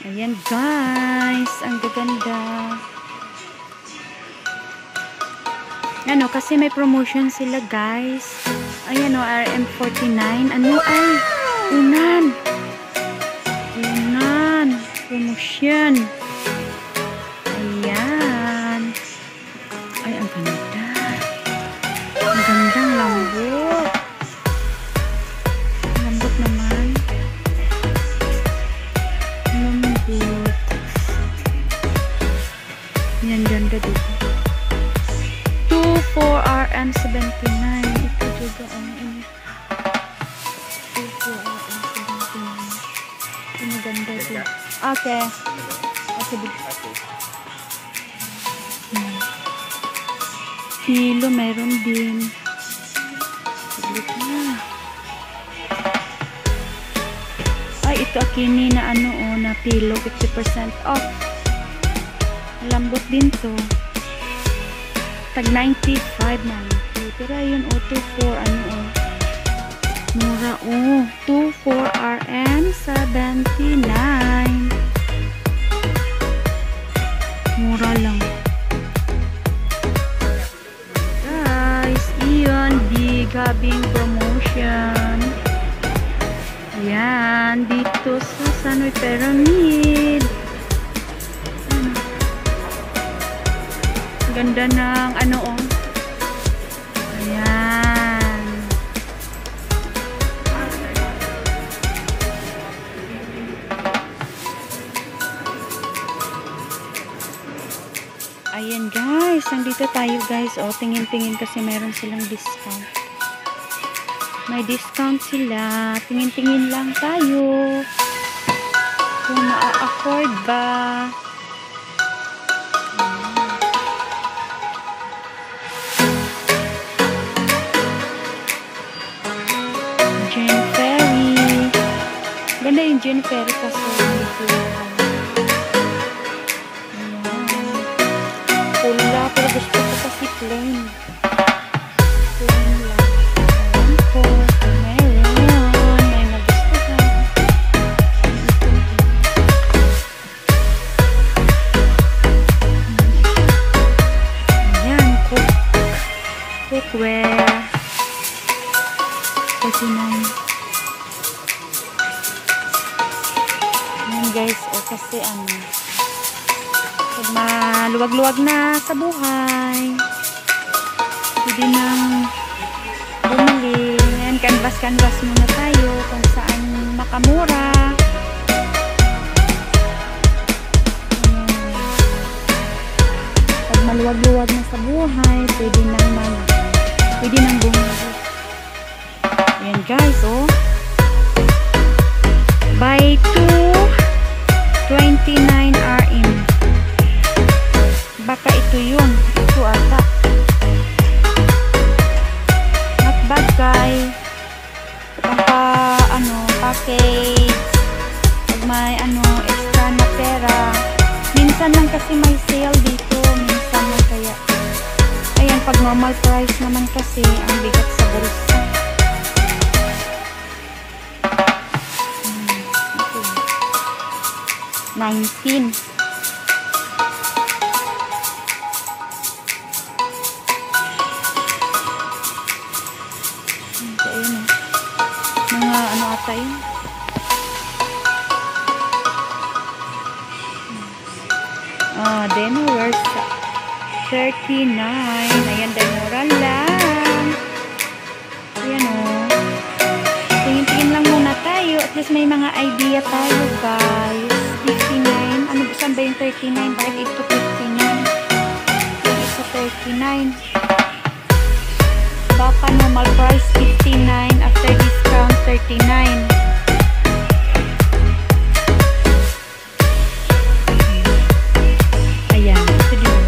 Ayan guys, ang gaganda. Ano, kasi may promotion sila guys. Ayan o, RM49. Ano ay? Unan. Promotion. Ayan. Ay, ang ganda. Ang gandang lambot. Lambot naman. Lambot. Yan, ganda dito. 24RM79. Ito juga ang ini. 24RM79. Ini ganda din. Okay. Kilo meron din. Saglit na. Ay, ito akini na ano o, na pillow 50% off. Lambot din to. Tag 95 man. Pero ayun o, 24 ano o. Mura o. 24RM79. Mura lang. Guys, iyon di gabing promotion. Yan, dito sa Sanoy Pyramid. Ganda ng ano oh. Ayan. Ayan guys, nandito tayo guys. O, tingin-tingin kasi meron silang discount. May discount sila. Tingin-tingin lang tayo. Kung maa-afford ba. Jane Ferry. Ganda yung Jane Ferry kasi dito. Pula, pero gusto ko kasi plain. Plain lang. Ayan ko. Meron. May nagustuhan. Ayan. Cookware. Kasi nang ayan guys. O kasi ano, pag maluwag-luwag na sa buhay, pwede nang bumili. Ayan, canvas muna tayo kung saan makamura. Ayan. Pag maluwag-luwag na sa buhay, pwede nang bumili. Ayan guys, oh. Buy 2, 29RM. Baka ito yun. Ito ata. Not bad guys. Pagka package. Pag may extra na pera. Minsan lang kasi may sale dito. Minsan lang kaya. Ayan, pag normal price naman kasi, ang bigat sa bulsa. 19. Ayun, mga ano ata yun. Demo worth 39. Ayan, demura lang. Ayan o. Tingin-tingin lang muna tayo. At least may mga idea tayo guys. 59. Ano, saan ba yung 39? Bakit ito 59? Yung ito 39. Baka normal price 59. After discount 39. Ayan. Ito din.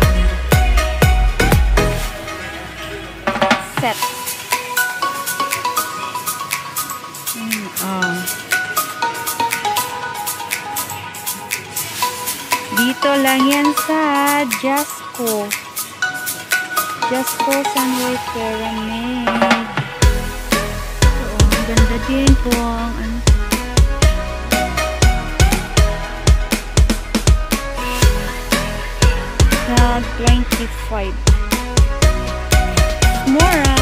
Set. Dito lang yan sa Jasco. Jasco Sanoy Pyramid. So, ang ganda din po ang mag 25. Mura.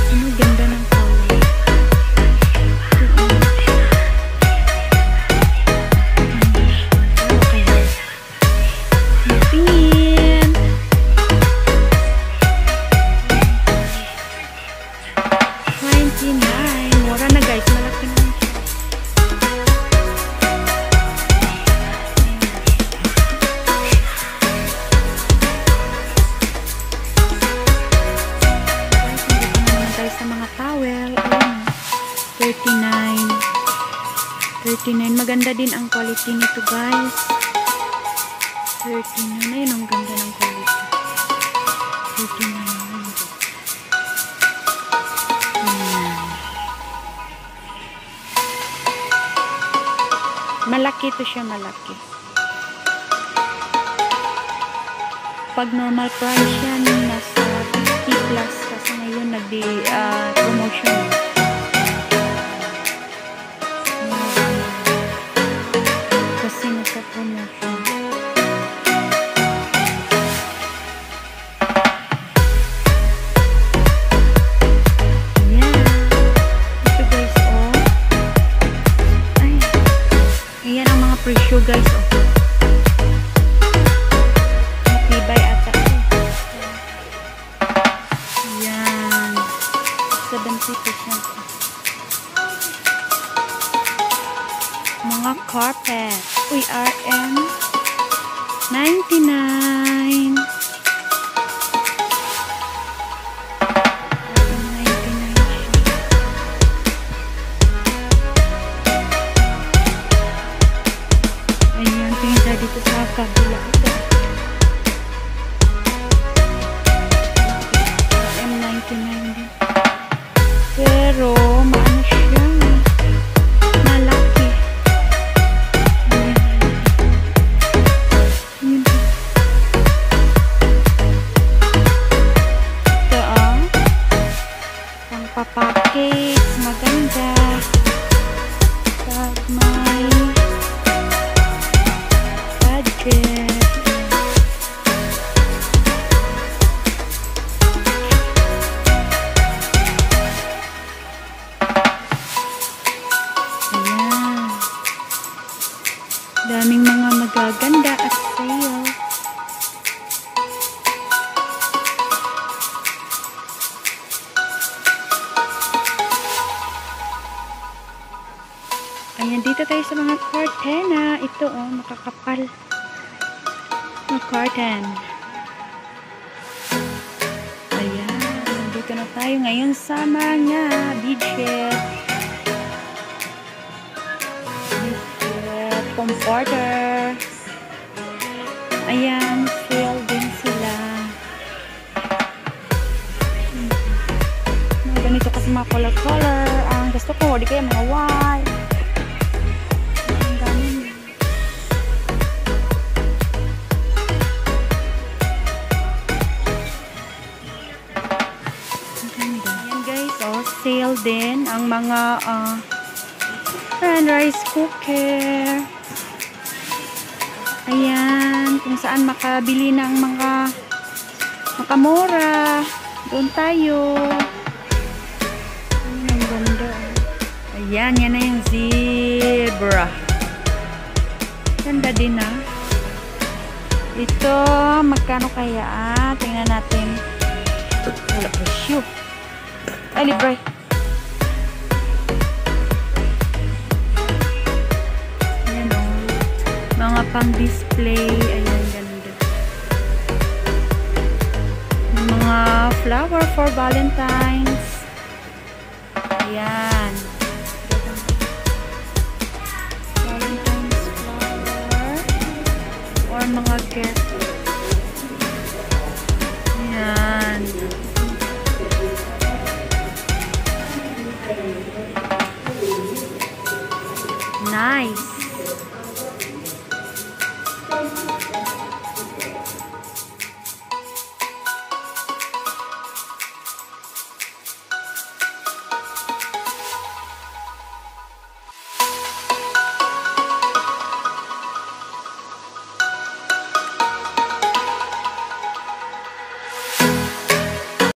Ano ganda ng color. Pin. 29. Mura na guys. Malaki na. Sa mga towel, ayun, 39. Maganda din ang quality nito guys. 39, ayun ang ganda ng quality. 39. Malaki to siya, malaki. Pag normal price yan, nasa 50 plus. Kasi ngayon nagdi-promotion. Kasi nasa promotion. Ayan. Ito guys, oh. Ay. Ayan ang mga presyo guys, oh. Matibay ata. Ayan. 70%. Mga carpet. Uy, RM 99. Ayan, tingin tayo dito sa kabila. RM 99 din. Pero, maano siya. Malaki. Ito, ah. Pang-papackage. Maganda. Pag may budget. Ayan. Daming mga magaganda at sale. Ayan, dito tayo sa mga curtain. Ito, oh, makakapal. Mga curtain. Ayan, dito na tayo ngayon sa mga bedsheet. Comforter. Ayan, sale din sila. Mga ganito kasi mga color. Ang gusto ko, di kaya mga white. Ang gamin. Ayan guys, oh, sale din ang mga rice cooker. Ayan, kung saan makabili ng mga makamura. Doon tayo. Ayan, ang ganda. Ayan, yan na yung zebra. Ganda din, ah. Ito, magkano kaya, ah? Tingnan natin. Wala pa siyo. Ay, libre. Mga pang-display. Ayan, ganda. Mga flower for Valentine's. Ayan. Valentine's flower. Or mga gift. Ayan. Nice.